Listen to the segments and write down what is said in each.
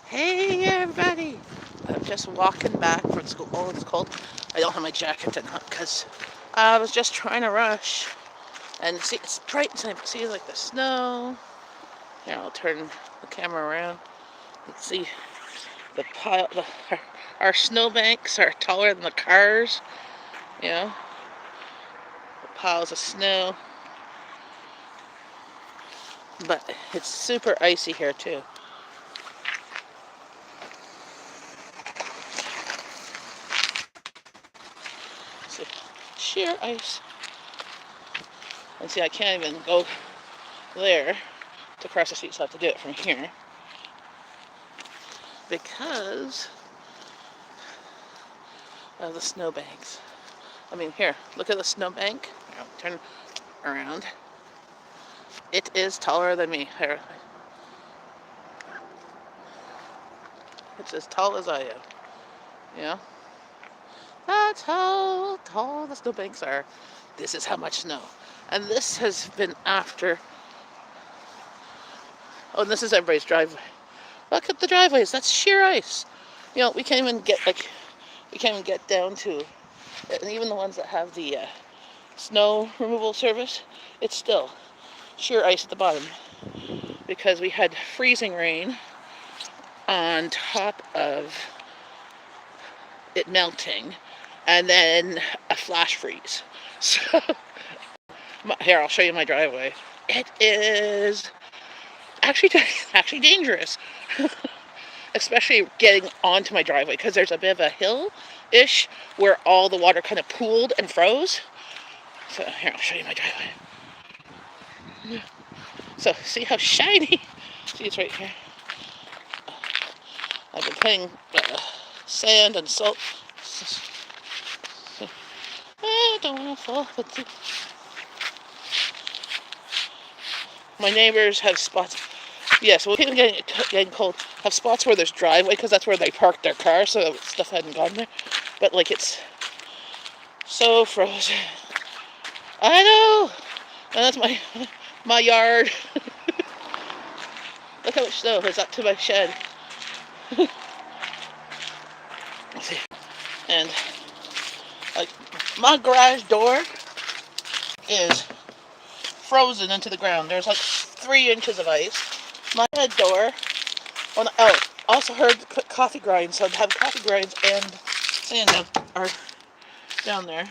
Hey everybody! I'm just walking back from school. Oh, it's cold. I don't have my jacket on because I was just trying to rush. And see, it's bright inside. See, like the snow. Here, I'll turn the camera around. You can see the pile. Our snowbanks are taller than the cars. You know, the piles of snow. But it's super icy here too. See, sheer ice. And see, I can't even go there to cross the street, so I have to do it from here because of the snowbanks. I mean, here, look at the snowbank. I'll turn around. It is taller than me. Here, it's as tall as I am. Yeah, that's how tall the snowbanks are. This is how much snow. And this has been after. Oh, and this is everybody's driveway. Look at the driveways. That's sheer ice. You know, we can't even get down to, and even the ones that have the snow removal service, it's still sheer ice at the bottom because we had freezing rain on top of it melting and then a flash freeze. So here, I'll show you my driveway. It is actually dangerous, especially getting onto my driveway because there's a bit of a hill-ish where all the water kind of pooled and froze. So here, I'll show you my driveway. So see how shiny? See, it's right here. I've been putting sand and salt. I don't want to fall. But my neighbors have spots. Yes, well, people getting cold have spots where there's driveway because that's where they parked their car, so stuff hadn't gone there. But like it's so frozen. I know. And that's my yard. Look how much snow is up to my shed. See, and like my garage door is frozen into the ground. There's like 3 inches of ice. My head door. Oh, also heard coffee grinds. So I'd have coffee grinds and sand are down there.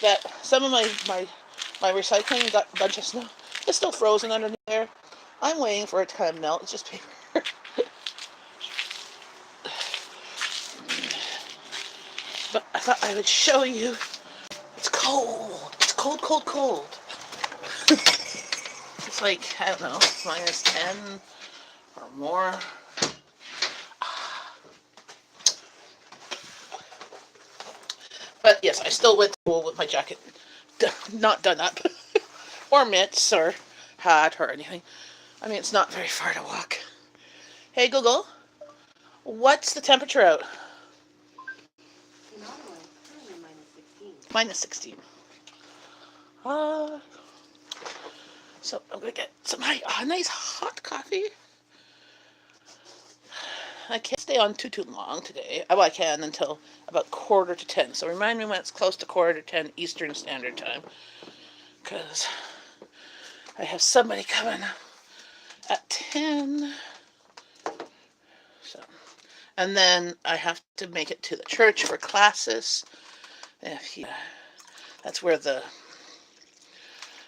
That some of my recycling got a bunch of snow. It's still frozen underneath there. I'm waiting for it to kind of melt. It's just paper. But I thought I would show you. It's cold. It's cold, cold, cold. It's like, I don't know, minus 10 or more. But yes, I still went to school with my jacket not done up. Or mitts or hat or anything. I mean, it's not very far to walk. Hey Google, what's the temperature out? In Ottawa, it's currently -16. -16. Uh, so I'm going to get some nice hot coffee. I can't stay on too long today. Well, I can until about 9:45. So remind me when it's close to 9:45 Eastern Standard Time. Because I have somebody coming at 10. So, and then I have to make it to the church for classes. That's where the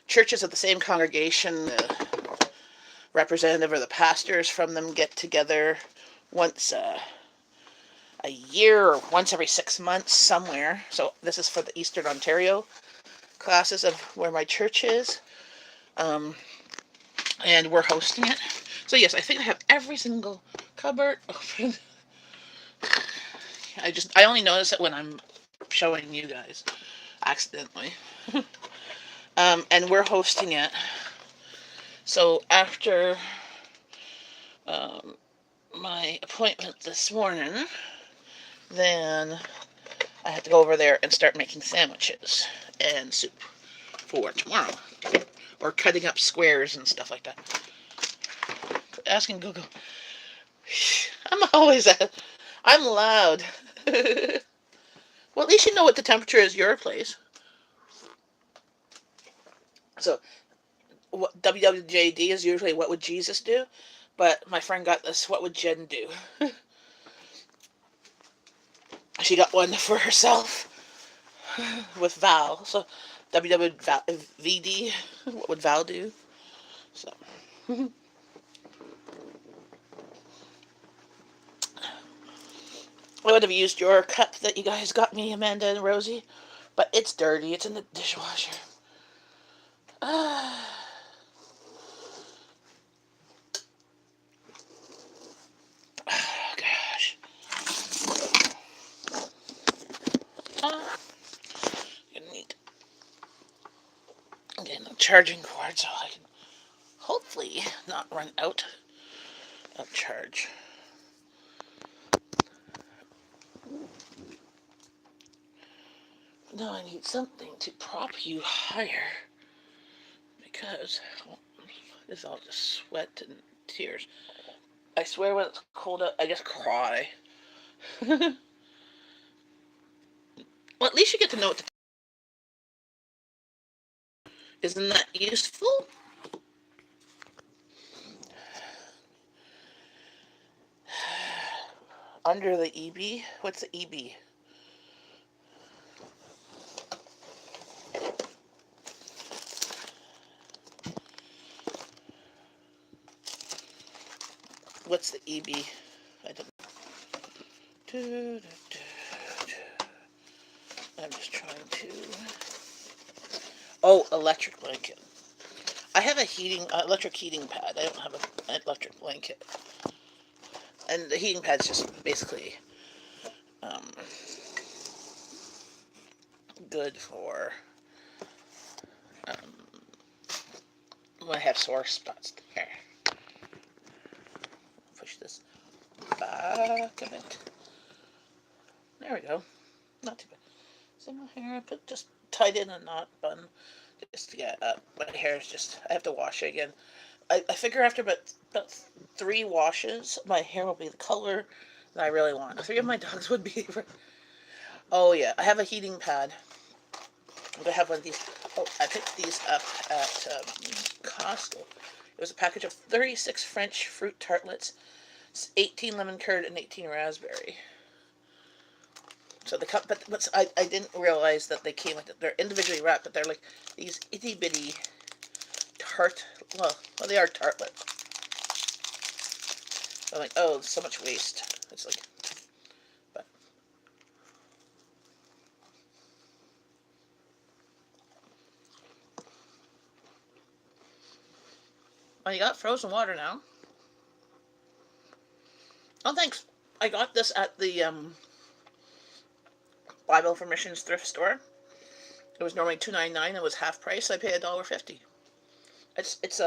churches of the same congregation, the representative or the pastors from them get together once a year or once every 6 months somewhere. So this is for the Eastern Ontario classes of where my church is. And we're hosting it. So yes, I think I have every single cupboard open. I only notice it when I'm showing you guys accidentally. And we're hosting it. So after my appointment this morning, then I have to go over there and start making sandwiches and soup for tomorrow. Or cutting up squares and stuff like that. asking Google. I'm loud. Well, at least you know what the temperature is your place. So, what WWJD is usually what would Jesus do, but my friend got this. What would Jenn do? She got one for herself with Val. So, WWVD. What would Val do? So. I would have used your cup that you guys got me, Amanda and Rosie, but it's dirty. It's in the dishwasher. Ah, oh, gosh. Ah, gonna need again a charging cord so I can hopefully not run out of charge. Now I need something to prop you higher because this is all just sweat and tears. I swear when it's cold out, I just cry. Well, at least you get to know what to. Isn't that useful? Under the EB? What's the EB? What's the EB? I don't know. I'm just trying to. Oh, electric blanket. I have a electric heating pad. I don't have an electric blanket. And the heating pad's just basically um, good for um, when I have sore spots. Here, push this back a bit. There we go. Not too bad. See my hair? I put just tied in a knot bun. Just to get up. My hair is just. I have to wash it again. I figure after about 3 washes, my hair will be the color that I really want. 3 of my dogs would be. Oh yeah, I have a heating pad. I have one of these. Oh, I picked these up at Costco. It was a package of 36 French fruit tartlets, 18 lemon curd, and 18 raspberry. So the cup, but I didn't realize that they came with it. They're individually wrapped, but they're like these itty bitty tart. Well, they are tartlet. I'm like, oh, so much waste. It's like, but oh, you got frozen water now. Oh, thanks. I got this at the Bible for Missions thrift store. It was normally $2.99. It was half price. I pay $1.50. It's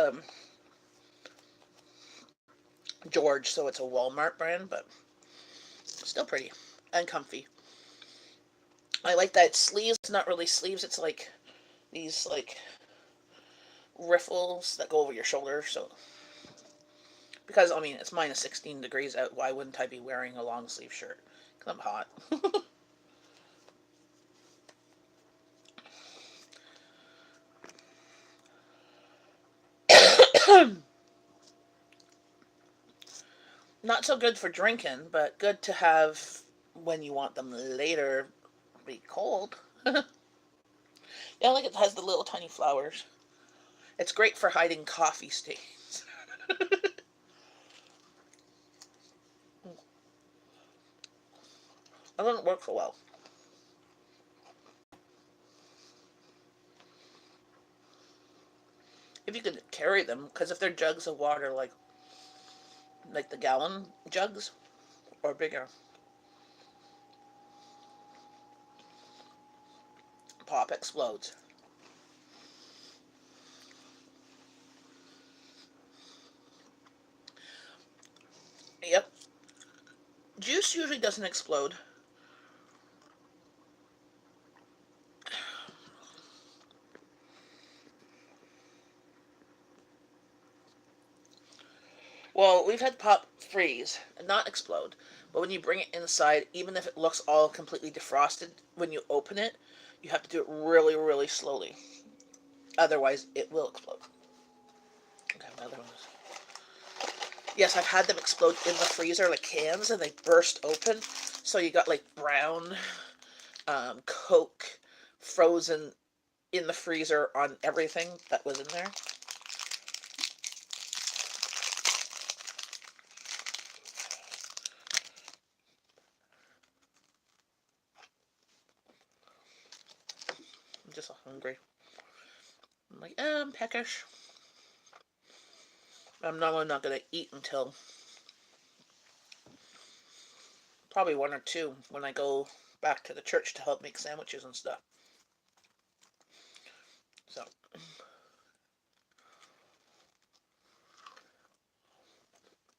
George, so it's a Walmart brand, but still pretty and comfy. I like that sleeves. Not really sleeves. It's like these like riffles that go over your shoulder. So because I mean it's minus 16 degrees out. Why wouldn't I be wearing a long sleeve shirt? Because I'm hot. Not so good for drinking, but good to have when you want them later. Be cold. Yeah, like it has the little tiny flowers. It's great for hiding coffee stains. It doesn't work so well. If you could carry them, because if they're jugs of water, like the gallon jugs or bigger, pop explodes. Yep, juice usually doesn't explode. Well, we've had pop freeze, not explode, but when you bring it inside, even if it looks all completely defrosted, when you open it, you have to do it really, really slowly. Otherwise, it will explode. Okay, another one. Yes, I've had them explode in the freezer like cans, and they burst open. So you got like brown Coke frozen in the freezer on everything that was in there. I'm just hungry. I'm like, I'm peckish. I'm not gonna eat until probably one or two when I go back to the church to help make sandwiches and stuff. So,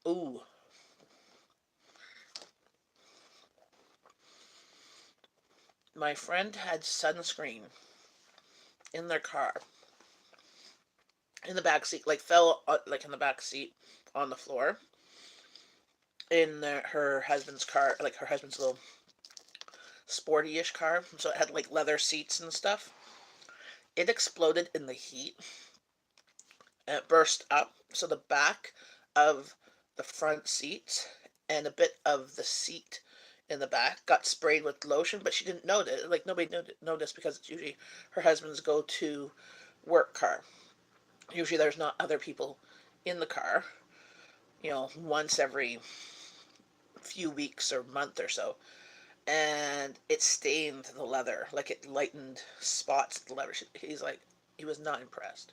ooh, my friend had sunscreen in their car, in the back seat, like fell like in the back seat on the floor in her husband's car, like her husband's little sporty-ish car. So it had like leather seats and stuff. It exploded in the heat and it burst up. So the back of the front seats and a bit of the seat in the back got sprayed with lotion, but she didn't notice. Like nobody noticed because it's usually her husband's go-to work car. Usually there's not other people in the car. Once every few weeks or month or so, and it stained the leather, like it lightened spots of the leather. He's like, he was not impressed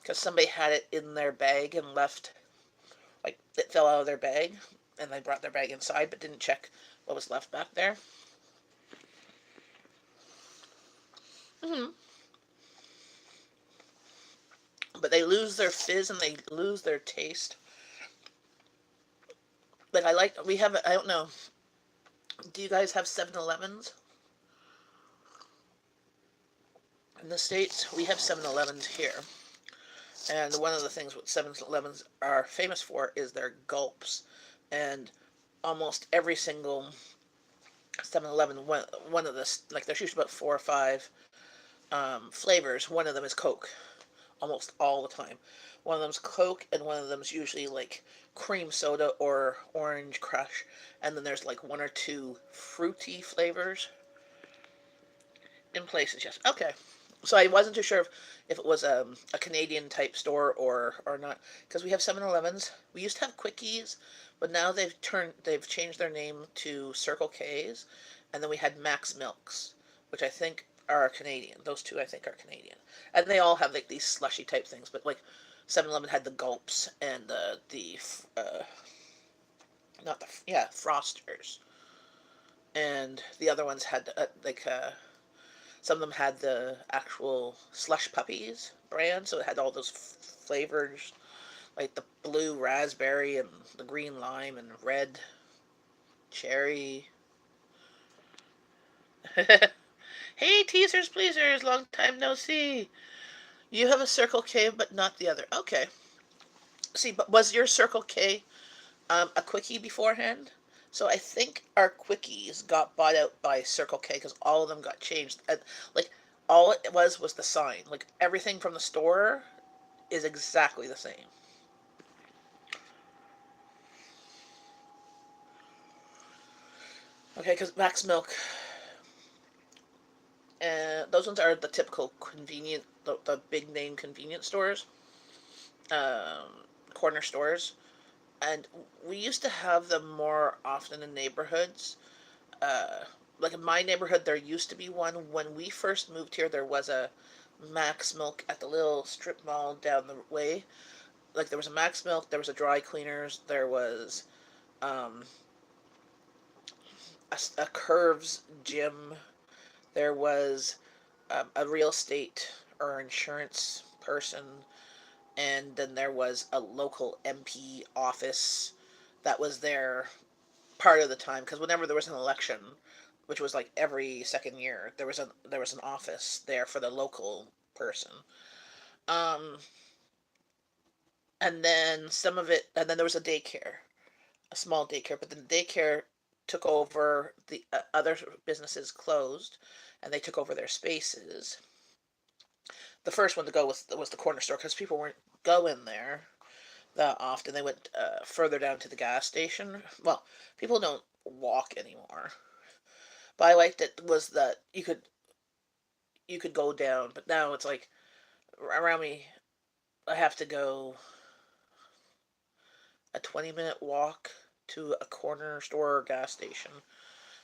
because somebody had it in their bag and left, like it fell out of their bag, and they brought their bag inside but didn't check what was left back there. Mm-hmm. But they lose their fizz and they lose their taste. Like we have, I don't know, do you guys have 7-Elevens? In the States, we have 7-Elevens here. And one of the things what 7-Elevens are famous for is their gulps. And almost every single 7-Eleven, one of the, like there's usually about four or five flavors. One of them is Coke, almost all the time. One of them's Coke, and one of them's usually like cream soda or orange crush. And then there's like one or two fruity flavors in places. Yes. Okay. So I wasn't too sure if it was a Canadian type store or not because we have 7-Elevens. We used to have Quickies, but now they've changed their name to Circle K's, and then we had Max Milks, which I think are Canadian. Those two I think are Canadian, and they all have like these slushy type things. But like 7-Eleven had the gulps and the not the yeah frosters, and the other ones had some of them had the actual Slush Puppies brand, so it had all those flavors, like the blue raspberry and the green lime and red cherry. Hey, teasers, pleasers, long time no see. You have a Circle K, but not the other. Okay. See, but was your Circle K a quickie beforehand? So I think our quickies got bought out by Circle K because all of them got changed. Like all it was the sign. Like everything from the store is exactly the same. Okay, because Max Milk, those ones are the typical convenient, the big name convenience stores, corner stores, and we used to have them more often in neighborhoods. Uh, like in my neighborhood, there used to be one. When we first moved here, there was a Max Milk at the little strip mall down the way. Like there was a Max Milk, there was a dry cleaners, there was um, a Curves gym, there was a real estate or insurance person, and then there was a local MP office that was there part of the time because whenever there was an election, which was like every second year, there was an office there for the local person. Um, And then some of it, and then there was a small daycare, but then the daycare took over, the other businesses closed, and they took over their spaces. The first one to go was the corner store because people weren't going there that often. They went further down to the gas station. Well, people don't walk anymore. But I liked it was that you could go down, but now it's like around me. I have to go a 20-minute walk to a corner store or gas station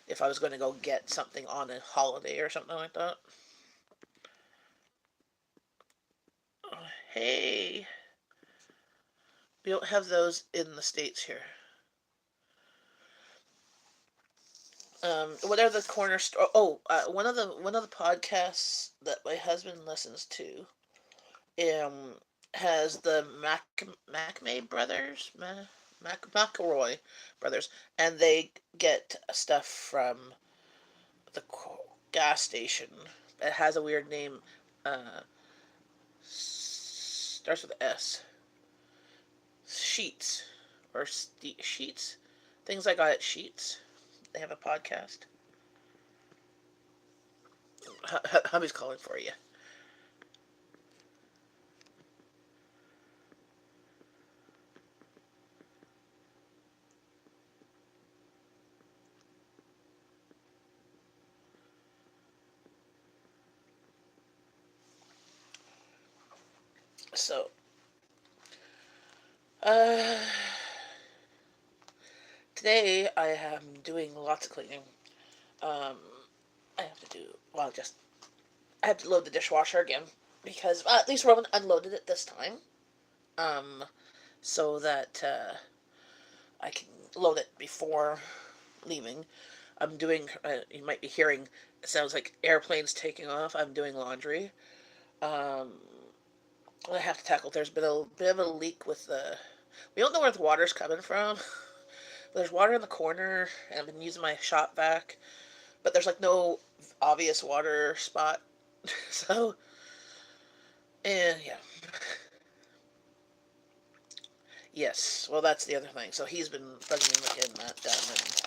if I was going to go get something on a holiday or something like that. Hey, we don't have those in the States here. What are the corner store? Oh, one of the podcasts that my husband listens to, um, has the McMay brothers, McElroy brothers, and they get stuff from the gas station. It has a weird name. Uh, Starts with S. Sheets or Sheets. Things I got at Sheets. They have a podcast. Hubby's calling for you. So, uh, today I am doing lots of cleaning. Um, I have to do, well, just, I have to load the dishwasher again because at least Roman unloaded it this time. Um, so that I can load it before leaving. I'm doing, you might be hearing, it sounds like airplanes taking off. I'm doing laundry. Um, I have to tackle, there's been a bit of a leak with the, we don't know where the water's coming from. But there's water in the corner, and I've been using my shop vac, but there's like no obvious water spot. So, and yeah. Yes, well, that's the other thing. So he's been bugging me with getting that done, and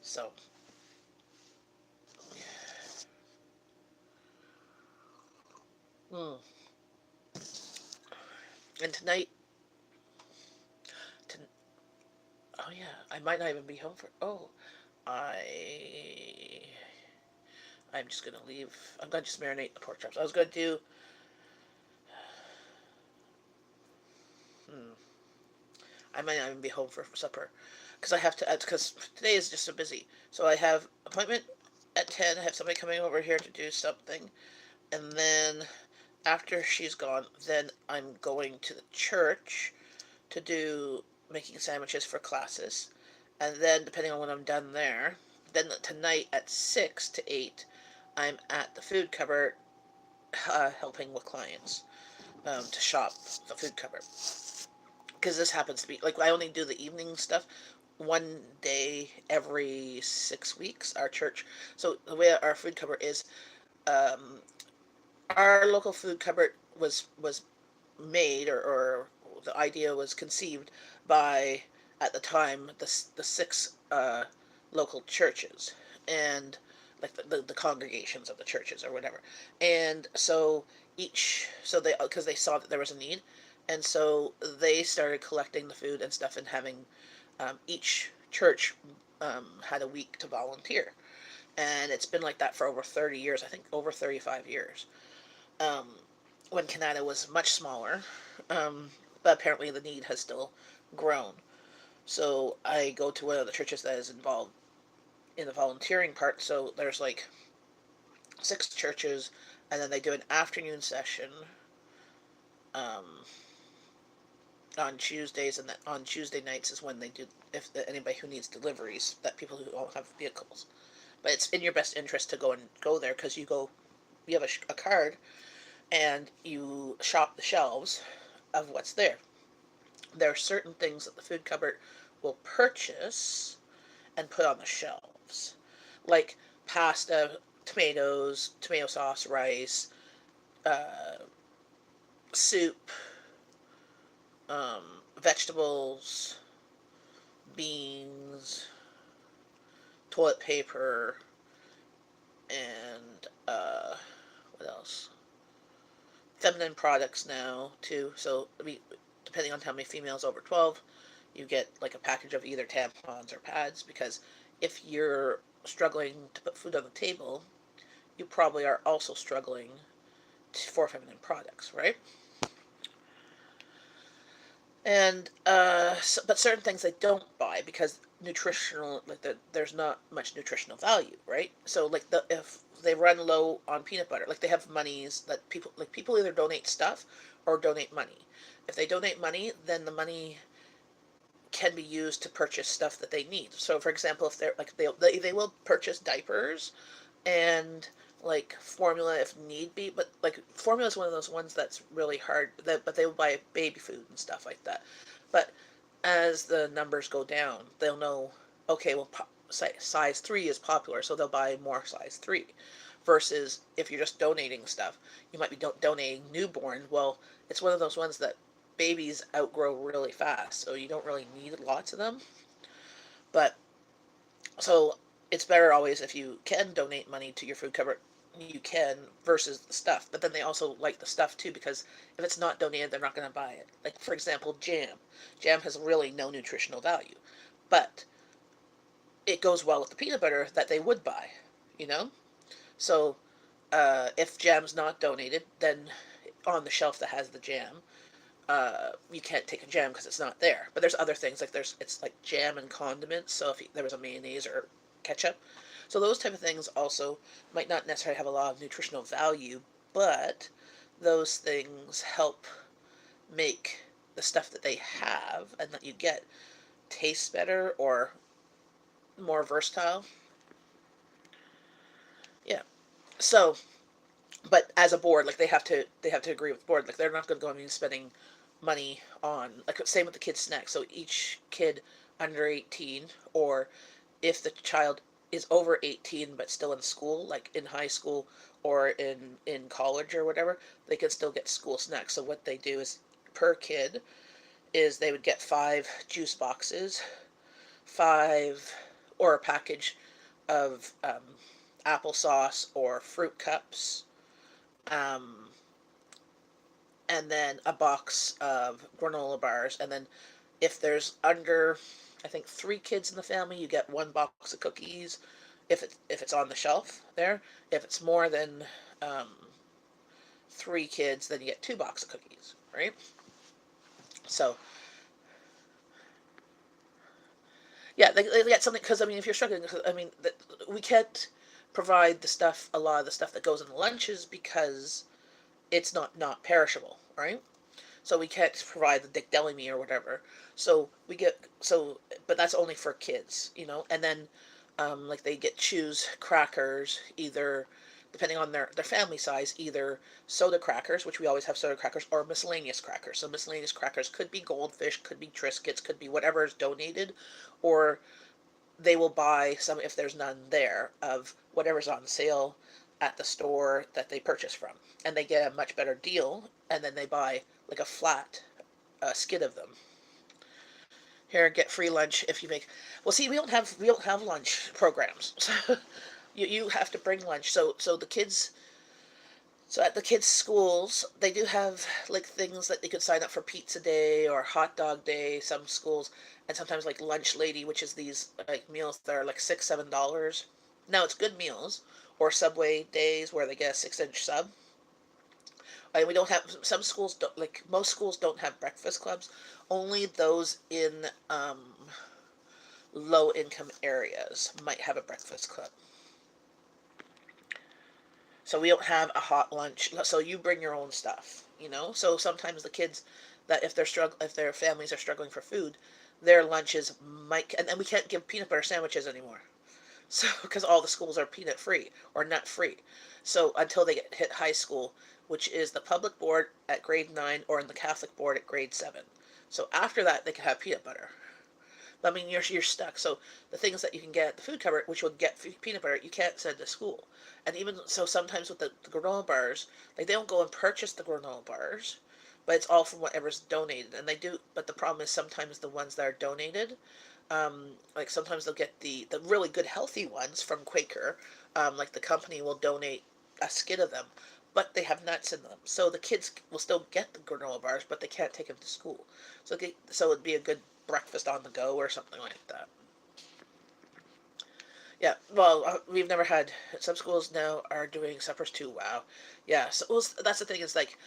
so, mm. And tonight, to, oh yeah, I might not even be home for, I, I'm just gonna leave, I'm gonna just marinate the pork chops. I was gonna do, hmm, I might not even be home for supper, because I have to, because today is just so busy. So I have appointment at 10, I have somebody coming over here to do something, and then after she's gone, then I'm going to the church to do making sandwiches for classes, and then depending on when I'm done there, then tonight at 6 to 8, I'm at the food cupboard, helping with clients, to shop the food cupboard. Because this happens to be like I only do the evening stuff one day every 6 weeks. Our church, so the way our food cupboard is, um, our local food cupboard was made, or the idea was conceived by, at the time, the six local churches, and like the congregations of the churches or whatever. And so they, because they saw that there was a need, and so they started collecting the food and stuff and having, each church had a week to volunteer, and it's been like that for over 30 years. I think over 35 years. um, when Kanata was much smaller, um, but apparently the need has still grown. So I go to one of the churches that is involved in the volunteering part. So there's like 6 churches, and then they do an afternoon session, um, on Tuesdays, and on Tuesday nights is when they do, if anybody who needs deliveries, that people who don't have vehicles. But it's in your best interest to go there, because you have a card, and you shop the shelves of what's there. There are certain things that the food cupboard will purchase and put on the shelves, like pasta, tomatoes, tomato sauce, rice, uh, soup, vegetables, beans, toilet paper, and what else? Feminine products now too. So depending on how many females over 12, you get like a package of either tampons or pads because if you're struggling to put food on the table, you probably are also struggling for feminine products, right? And but certain things they don't buy because nutritional, like there's not much nutritional value, right? So like if they run low on peanut butter, like they have monies that people either donate stuff or donate money. If they donate money, then the money can be used to purchase stuff that they need. So for example, if they're like they will purchase diapers and like formula if need be, but like formula is one of those ones that's really hard that, but they will buy baby food and stuff like that. But as the numbers go down, they'll know, okay, well, size 3 is popular, so they'll buy more size 3. Versus if you're just donating stuff, you might be donating newborn. Well, it's one of those ones that babies outgrow really fast, so you don't really need lots of them. But so it's better always if you can donate money to your food cupboard, you can versus the stuff. But then they also like the stuff too because if it's not donated, they're not going to buy it. Like for example, jam. Jam has really no nutritional value, but it goes well with the peanut butter that they would buy. You know, so if jam's not donated, then on the shelf that has the jam, you can't take a jam because it's not there. But there's other things like it's like jam and condiments. So if there was a mayonnaise or ketchup, so those type of things also might not necessarily have a lot of nutritional value, but those things help make the stuff that they have and that you get taste better or more versatile. Yeah. So, but as a board, like they have to agree with the board. Like they're not going to go and be spending money on like same with the kids snacks. So each kid under 18 or if the child is over 18 but still in school, like in high school or in college or whatever, they can still get school snacks. So what they do is per kid is they would get 5 juice boxes, five or a package of applesauce or fruit cups, um, and then a box of granola bars. And then if there's under, I think 3 kids in the family, you get 1 box of cookies. If it's on the shelf there, if it's more than 3 kids, then you get 2 boxes of cookies, right? So yeah, they get something because I mean, if you're struggling, I mean, we can't provide a lot of the stuff that goes in the lunches because it's not perishable, right? So we can't provide the Dick Deli me or whatever. But that's only for kids, And then, like they get choose crackers, either depending on their family size, either soda crackers, which we always have soda crackers, or miscellaneous crackers. So miscellaneous crackers could be Goldfish, could be Triscuits, could be whatever is donated, or they will buy some if there's none there of whatever's on sale at the store that they purchase from, and they get a much better deal, and then they buy like a flat skid of them. Here, get free lunch if you make. Well, see, we don't have lunch programs. So you have to bring lunch. So the kids. So at the kids' schools, they do have like things that they could sign up for pizza day or hot dog day. Some schools, and sometimes like lunch lady, which is these like meals that are like $6, $7. Now it's good meals, or Subway days where they get a 6-inch sub. And we don't have some schools don't like most schools don't have breakfast clubs. Only those in low income areas might have a breakfast club. So we don't have a hot lunch. So you bring your own stuff. So sometimes the kids that if their families are struggling for food, their lunches might, and then we can't give peanut butter sandwiches anymore. So because all the schools are peanut free or nut free. So until they get hit high school, which is the public board at grade 9 or in the Catholic board at grade 7. So after that they can have peanut butter. I mean, you're stuck. So the things that you can get at the food cupboard, which would get peanut butter, you can't send to school. And even so, sometimes with the granola bars, like they don't go and purchase the granola bars. but it's all from whatever's donated. And they do, but the problem is sometimes the ones that are donated, like sometimes they'll get the really good healthy ones from Quaker. Like the company will donate a skid of them, but they have nuts in them, so the kids will still get the granola bars, but they can't take them to school. So it'd be a good breakfast on the go or something like that. Yeah, well, we've never had. Some schools now are doing suppers too. Wow, yeah. So well, that's the thing is like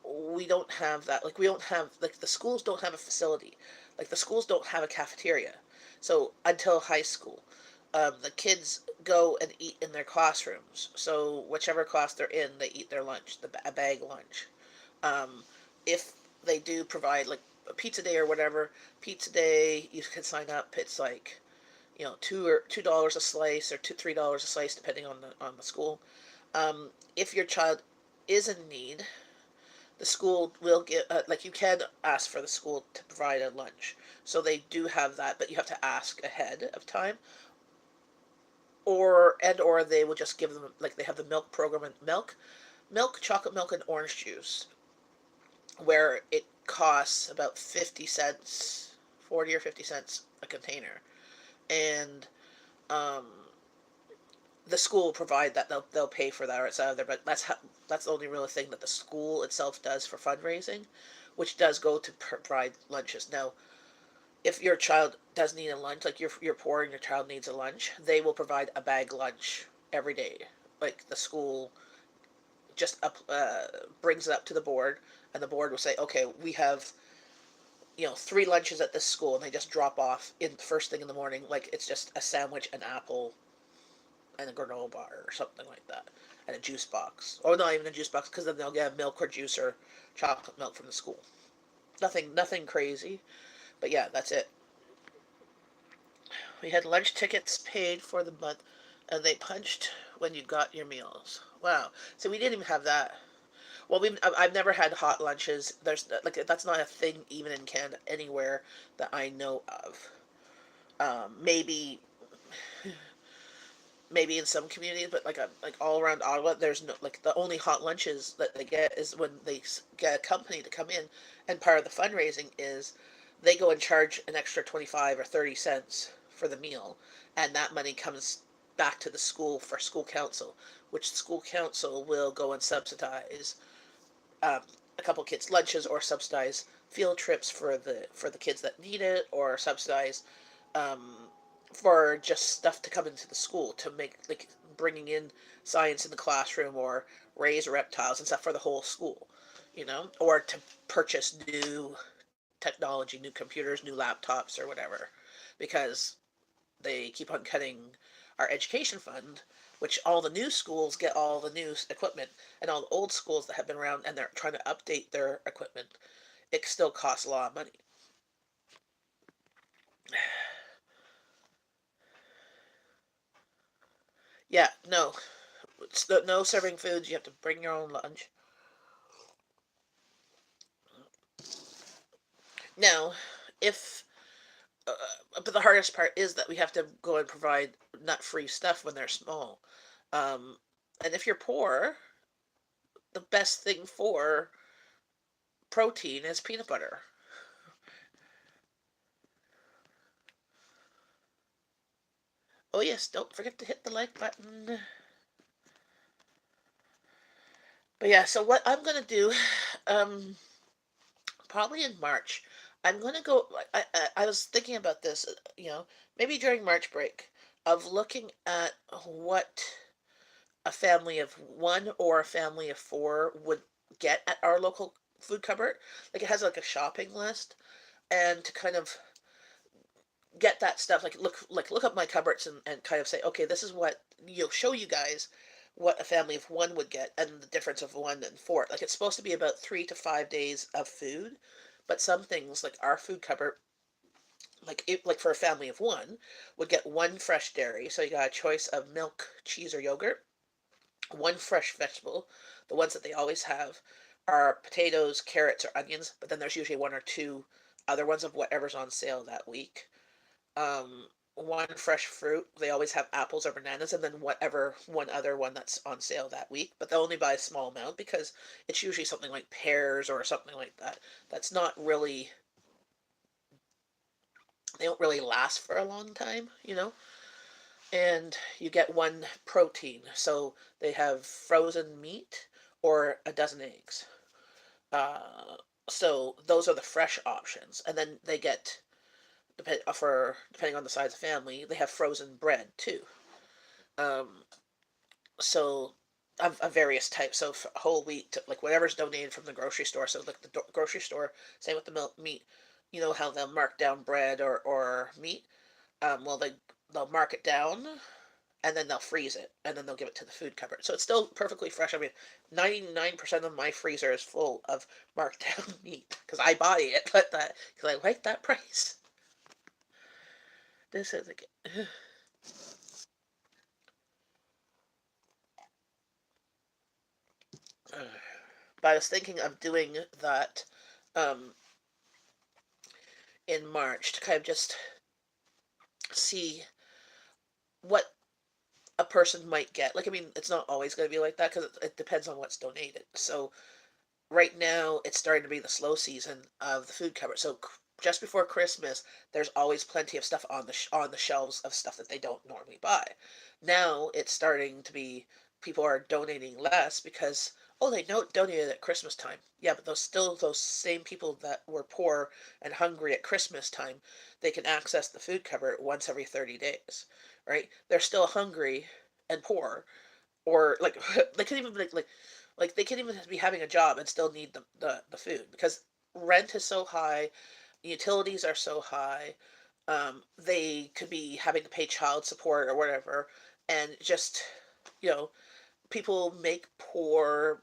we don't have that. Like we don't have like the schools don't have a facility. Like the schools don't have a cafeteria. So until high school, the kids go and eat in their classrooms. So whichever class they're in, they eat their lunch, a bag lunch. Um, if they do provide like a pizza day or whatever, pizza day you can sign up. It's like $2 a slice or $3 a slice depending on the school. If your child is in need, the school will get like you can ask for the school to provide a lunch. So they do have that, but you have to ask ahead of time, or they will just give them like they have the milk program and milk, chocolate milk, and orange juice, where it costs about 50 cents, 40 or 50 cents a container, and um, the school will provide that. They'll pay for that or it's out of there. But that's the only real thing that the school itself does for fundraising, which does go to provide lunches. Now, if your child does need a lunch, like you're poor and your child needs a lunch, they will provide a bag lunch every day. Like the school just brings it up to the board, and the board will say, okay, we have 3 lunches at this school, and they just drop off in first thing in the morning. Like it's just a sandwich, an apple, and a granola bar or something like that, and a juice box. Or not even a juice box, because then they'll get milk or juice or chocolate milk from the school. Nothing crazy, but yeah, that's it. We had lunch tickets paid for the month, and they punched when you got your meals. Wow. So we didn't even have that. Well, I've never had hot lunches. There's like that's not a thing even in Canada anywhere that I know of. Maybe in some communities, but like all around Ottawa, there's no like the only hot lunches that they get is when they get a company to come in, and part of the fundraising is they go and charge an extra 25 or 30 cents for the meal, and that money comes back to the school for school council, which school council will go and subsidize um, a couple kids' lunches or subsidize field trips for the kids that need it, or subsidize um, for just stuff to come into the school to make like bringing in science in the classroom or raise reptiles and stuff for the whole school, or to purchase new technology, new computers, new laptops, or whatever, because they keep on cutting our education fund, which all the new schools get all the new equipment, and all the old schools that have been around and they're trying to update their equipment, it still costs a lot of money. Yeah, no, no serving foods. You have to bring your own lunch. Now, if but the hardest part is that we have to go and provide nut-free stuff when they're small. Um, and if you're poor, the best thing for protein is peanut butter. Oh yes, don't forget to hit the like button. But yeah, so what I'm gonna do, um, probably in March, I'm gonna go. I was thinking about this, maybe during March break, of looking at what a family of one or a family of four would get at our local food cupboard. Like it has like a shopping list, and to kind of get that stuff, look up my cupboards and kind of say, okay, this is what you'll show you guys what a family of one would get and the difference of one and four. Like it's supposed to be about 3 to 5 days of food, but some things like our food cupboard, like for a family of one, would get one fresh dairy. So you got a choice of milk, cheese, or yogurt. One fresh vegetable. The ones that they always have are potatoes, carrots, or onions, but then there's usually one or two other ones of whatever's on sale that week. one fresh fruit. They always have apples or bananas, and then whatever one other one that's on sale that week. But they'll only buy a small amount because it's usually something like pears or something like that. That's not really, they don't really last for a long time, you know? And you get one protein. So they have frozen meat or a dozen eggs. Uh, so those are the fresh options. And then they get, depending on the size of family, they have frozen bread too. Um, so of various types. So whole wheat, like whatever's donated from the grocery store. So like the grocery store, same with the milk meat. You know how they'll mark down bread or meat. Well, they'll mark it down and then they'll freeze it and then they'll give it to the food cupboard. So it's still perfectly fresh. I mean, 99% of my freezer is full of marked down meat because I buy it, but that because I like that price. This is like, but I was thinking of doing that um, in March to kind of just see what a person might get. Like, I mean, it's not always going to be like that because it depends on what's donated. So right now it's starting to be the slow season of the food cupboard. So just before Christmas, there's always plenty of stuff on the shelves of stuff that they don't normally buy. Now it's starting to be people are donating less because oh they donated at Christmas time. Yeah, but those same people that were poor and hungry at Christmas time, they can access the food cupboard once every 30 days, right? They're still hungry and poor, or like they could even be like they could even be having a job and still need the food because rent is so high, utilities are so high, they could be having to pay child support or whatever, and just you know people make poor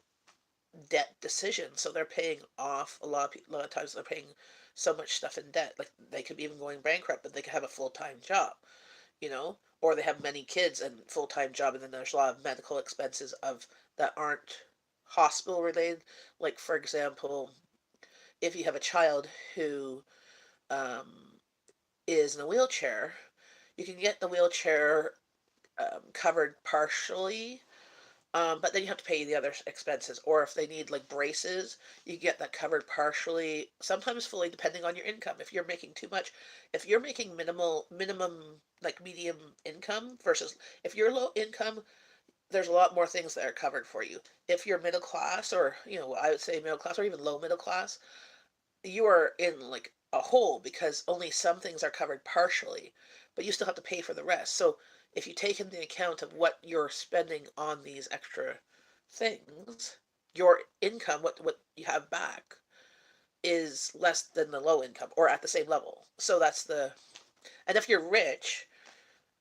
debt decisions, so they're paying off a lot of times they're paying so much stuff in debt, like they could be even going bankrupt, but they could have a full-time job, or they have many kids and full-time job, and then there's a lot of medical expenses of that aren't hospital related. Like for example, if you have a child who um, is in a wheelchair, you can get the wheelchair covered partially, but then you have to pay the other expenses. Or if they need like braces, you get that covered partially, sometimes fully, depending on your income. If you're making too much, if you're making minimum, like medium income versus if you're low income, there's a lot more things that are covered for you. If you're middle class, or I would say middle class or even low middle class, you are in like a hole because only some things are covered partially, but you still have to pay for the rest. So if you take into account of what you're spending on these extra things, your income, what you have back, is less than the low income or at the same level. So that's the and if you're rich,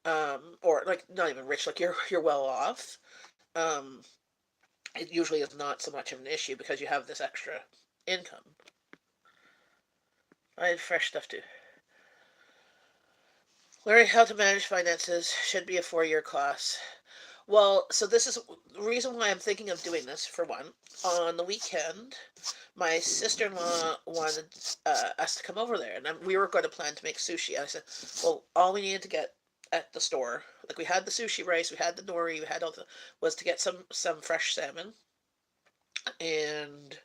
or like not even rich, like you're well off, um, it usually is not so much of an issue because you have this extra income. I had fresh stuff too. Learning how to manage finances should be a 4-year class. Well, so this is the reason why I'm thinking of doing this. For one, on the weekend, my sister-in-law wanted us to come over there, and we were going to plan to make sushi. I said, well, all we needed to get at the store, like we had the sushi rice, we had the nori, we had all the, was to get some fresh salmon and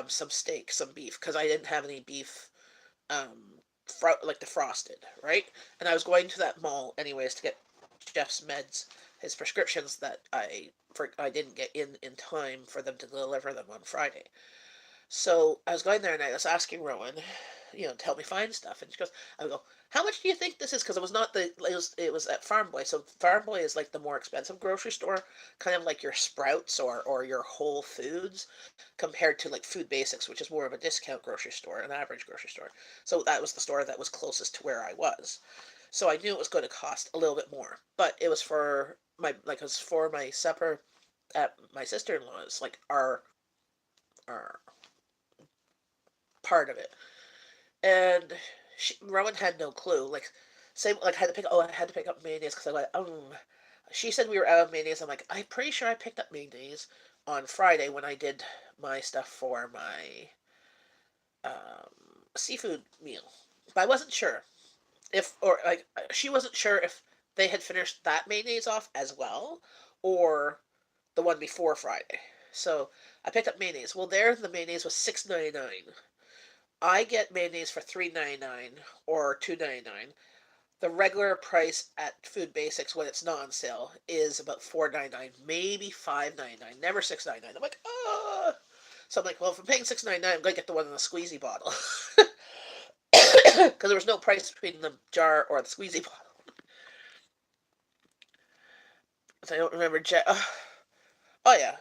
some steak, some beef, because I didn't have any beef like the frosted, right? And I was going to that mall anyways to get Jeff's meds, his prescriptions that I didn't get in time for them to deliver them on Friday. So I was going there and I was asking Rowan, to help me find stuff, and she goes, I go, how much do you think this is? Because it was not it was at Farm Boy. So Farm Boy is like the more expensive grocery store, kind of like your Sprouts or your Whole Foods, compared to like Food Basics, which is more of a discount grocery store, an average grocery store. So that was the store that was closest to where I was. So I knew it was going to cost a little bit more, but it was for my supper at my sister-in-law's, like our part of it. And Rowan had no clue. Like, same, like, I had to pick up mayonnaise because I like, she said we were out of mayonnaise. I'm like, I'm pretty sure I picked up mayonnaise on Friday when I did my stuff for my seafood meal. But I wasn't sure. if or like she wasn't sure if they had finished that mayonnaise off as well or the one before Friday. So I picked up mayonnaise. Well, there the mayonnaise was $6.99. I get mayonnaise for $3.99 or $2.99. The regular price at Food Basics when it's not on sale is about $4.99, maybe $5.99, never $6.99. I'm like, ah. So I'm like, well, if I'm paying $6.99, I'm gonna get the one in the squeezy bottle because there was no price between the jar or the squeezy bottle. I don't remember. Oh yeah,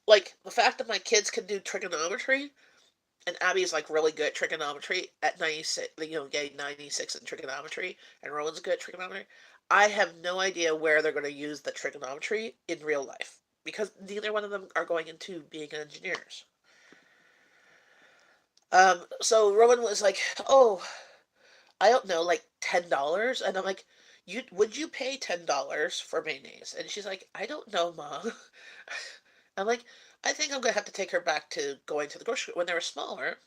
like the fact that my kids can do trigonometry, and Abby's like really good at trigonometry at 96, getting 96 in trigonometry, and Rowan's good at trigonometry. I have no idea where they're going to use the trigonometry in real life because neither one of them are going into being engineers. So Rowan was like, "Oh, I don't know, like $10," and I'm like, "You would you pay $10 for mayonnaise?" And she's like, "I don't know, Mom." I'm like, "I think I'm gonna have to take her back to going to the grocery when they were smaller."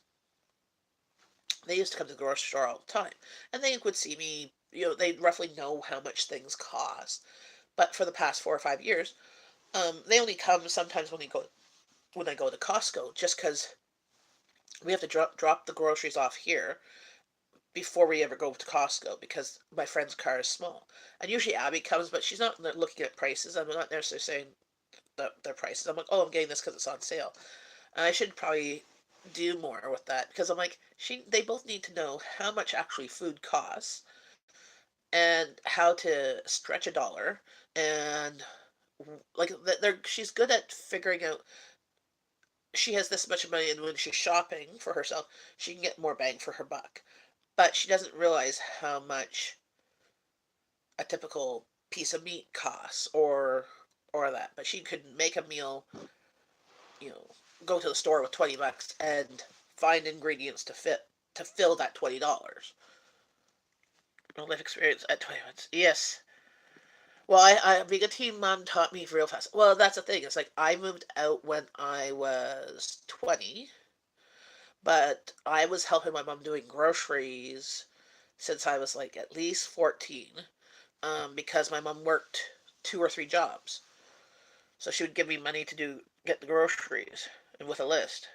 They used to come to the grocery store all the time, and they would see me. They roughly know how much things cost. But for the past 4 or 5 years, they only come sometimes when I go to Costco, just because we have to drop the groceries off here before we ever go to Costco because my friend's car is small. And usually Abby comes, but she's not looking at prices. I'm not necessarily saying their prices. I'm like, oh, I'm getting this because it's on sale. And I should probably do more with that because I'm like, they both need to know how much actually food costs and how to stretch a dollar and like she's good at figuring out she has this much money and when she's shopping for herself she can get more bang for her buck, but she doesn't realize how much a typical piece of meat costs or that. But she could make a meal, you know go to the store with $20 and find ingredients to fill that $20. Life experience at 20 months, yes. Well, being a teen mom taught me real fast. Well, that's the thing. It's like I moved out when I was 20, but I was helping my mom doing groceries since I was like at least 14, because my mom worked 2 or 3 jobs. So she would give me money to get the groceries and with a list.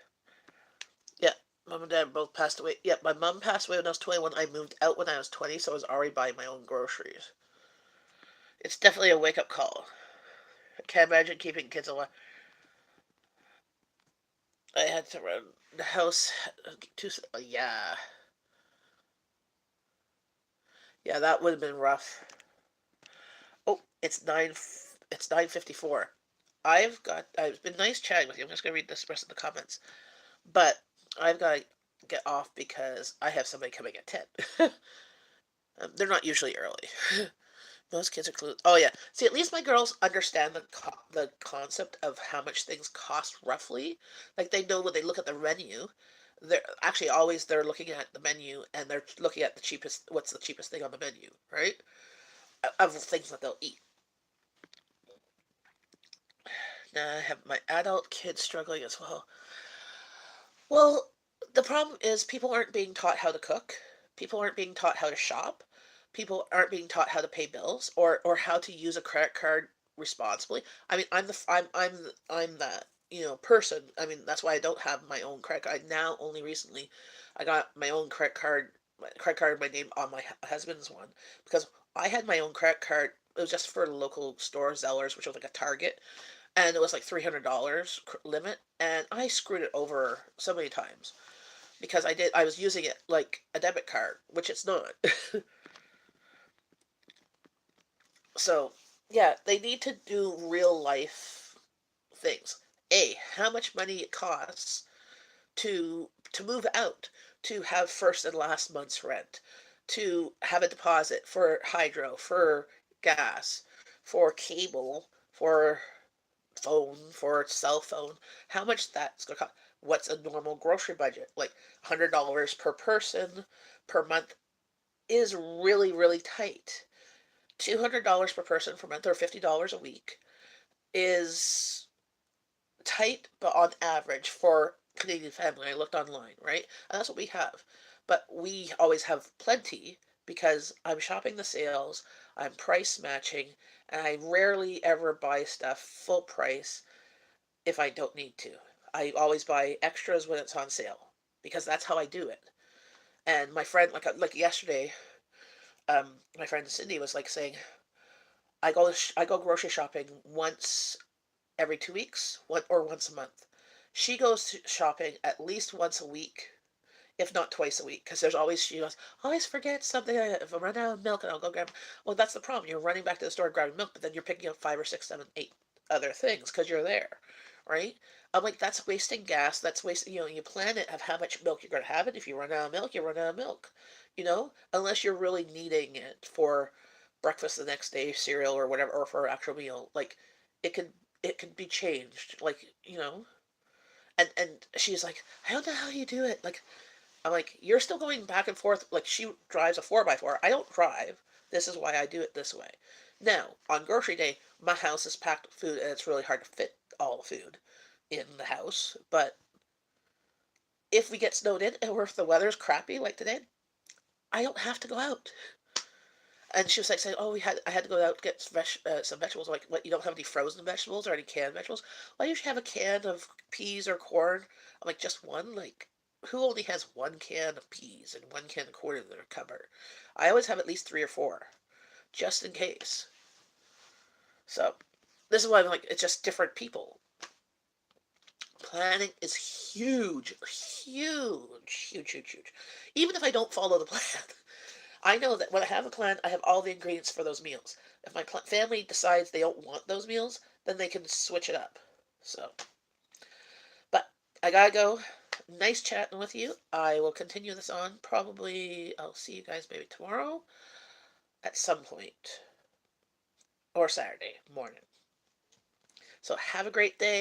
Yeah, mom and dad both passed away. Yeah, my mom passed away when I was 21. I moved out when I was 20, so I was already buying my own groceries. It's definitely a wake up call. I can't imagine keeping kids alive. I had to run the house. Yeah, yeah, that would have been rough. Oh, It's 9:54. I've been nice chatting with you. I'm just gonna read the rest of the comments, but I've got to get off because I have somebody coming at 10. They're not usually early. Most kids are clueless. Oh yeah. See, at least my girls understand the concept of how much things cost roughly. Like they know when they look at the menu, they're actually always they're looking at the menu and they're looking at what's the cheapest thing on the menu, right? Of things that they'll eat. Now I have my adult kids struggling as well. Well, the problem is people aren't being taught how to cook. People aren't being taught how to shop. People aren't being taught how to pay bills or how to use a credit card responsibly. I mean, I'm that, person. I mean, that's why I don't have my own credit card. Now, only recently I got my own credit card in my name on my husband's one because I had my own credit card. It was just for local store Zellers, which was like a Target, and it was like $300 limit, and I screwed it over so many times because I was using it like a debit card, which it's not. So yeah, they need to do real life things. How much money it costs to move out, to have first and last month's rent, to have a deposit for hydro, for gas, for cable, for phone, for cell phone, how much that's going to cost. What's a normal grocery budget? Like $100 per person per month is really, really tight. $200 per person per month or $50 a week is tight, but on average for Canadian family, I looked online, right? And that's what we have. But we always have plenty because I'm shopping the sales, I'm price matching, and I rarely ever buy stuff full price if I don't need to. I always buy extras when it's on sale because that's how I do it. And my friend, like yesterday, my friend Cindy was like saying, I go grocery shopping once every 2 weeks, once a month. She goes shopping at least once a week, if not twice a week, because there's always she goes, I always forget something. If I run out of milk, and I'll go grab. Well, that's the problem. You're running back to the store grabbing milk, but then you're picking up 5 or 6, 7, 8 other things because you're there, right? I'm like, that's wasting gas. That's wasting. You plan it of how much milk you're going to have, it. If you run out of milk, you run out of milk. Unless you're really needing it for breakfast the next day, cereal or whatever, or for an actual meal. Like, it can it can be changed. And she's like, I don't know how you do it. Like, I'm like, you're still going back and forth. Like, she drives a 4x4. I don't drive. This is why I do it this way. Now, on grocery day, my house is packed with food, and it's really hard to fit all the food in the house. But if we get snowed in, or if the weather's crappy like today, I don't have to go out. And she was like saying, "Oh, I had to go out and get some vegetables." I'm like, what? You don't have any frozen vegetables or any canned vegetables? Well, I usually have a can of peas or corn. I'm like, just one? Like, who only has one can of peas and one can of corn in their cupboard? I always have at least 3 or 4, just in case. So, this is why I'm like, it's just different people. Planning is huge, huge, huge, huge, huge. Even if I don't follow the plan, I know that when I have a plan, I have all the ingredients for those meals. If my family decides they don't want those meals, then they can switch it up. So, but I gotta go. Nice chatting with you. I will continue this on. Probably, I'll see you guys maybe tomorrow at some point, or Saturday morning. So, have a great day.